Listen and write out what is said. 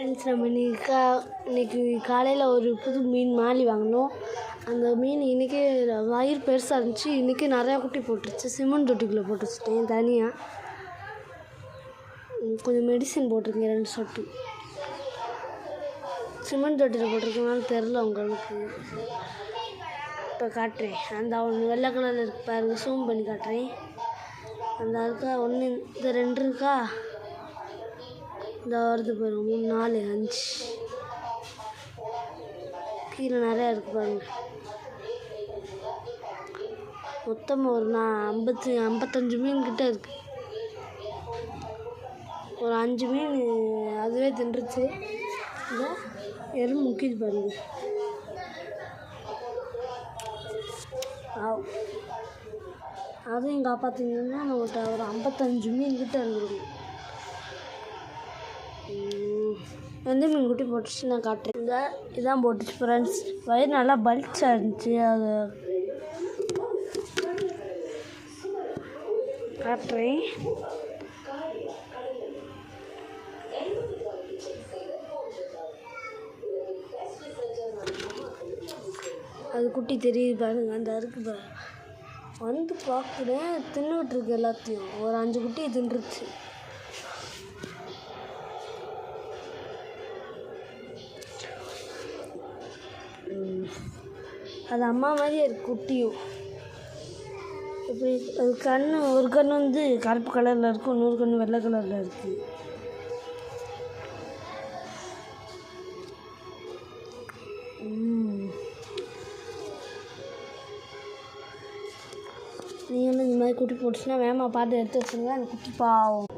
Friends நம்ம இன்றைக்கி காலையில் ஒரு புது மீன் மாலி வாங்கினோம். அந்த மீன் இன்றைக்கே வயிறு பெருசாக இருந்துச்சு. இன்றைக்கி நிறையா குட்டி போட்டுருச்சு. சிமெண்ட் தொட்டிக்குள்ளே போட்டு வச்சுட்டேன் தனியாக. கொஞ்சம் மெடிசன் போட்டிருக்கேன் 2 சொட்டு. சிமெண்ட் தொட்டியில் போட்டிருக்கனால தெரில உங்களுக்கு. இப்போ காட்டுறேன். அந்த ஒன்று வெள்ளை கலரில் இருக்கு பாருங்க, ஜூம் பண்ணி காட்டுறேன். அந்த இருக்கா ஒன்று, இந்த 2 இருக்கா, இந்த வருது பாருங்க, 3 4 5 கீழே நிறையா இருக்குது பாருங்க. மொத்தமாக ஒரு 55 மீன் கிட்ட இருக்குது. ஒரு 5 மீன் அதுவே தின்றுச்சு. இதை எறும்பு முக்கிது பாருங்க. அதையும் காப்பாற்றிங்கன்னா நம்மகிட்ட ஒரு 55 மீன் கிட்ட இருந்துருக்கும். எந்த மீன் குட்டி போட்டுச்சு நான் காட்டுறேன். இதான் போட்டுச்சு ஃப்ரெண்ட்ஸ். வயிறு நல்லா பல்ச்சாக இருந்துச்சு. அது காட்டுறேன். அது குட்டி தெரியுது பாருங்க, அந்த இருக்கு பாருங்க. வந்து பார்க்குறேன், தின்னுட்டு இருக்கு எல்லாத்தையும். ஒரு 5 குட்டியை தின்றுச்சு. அது அம்மா மாதிரியே இருக்குது குட்டியும். இப்படி அது கண்ணு, ஒரு கண் வந்து கருப்பு கலரில் இருக்கும், இன்னொரு கண் வெள்ளை கலரில் இருக்குது. நீங்களும் இந்த மாதிரி குட்டி போட்டுச்சுன்னா வேகமாக பார்த்து எடுத்து வச்சுருங்க. அந்த குட்டி பாவம்.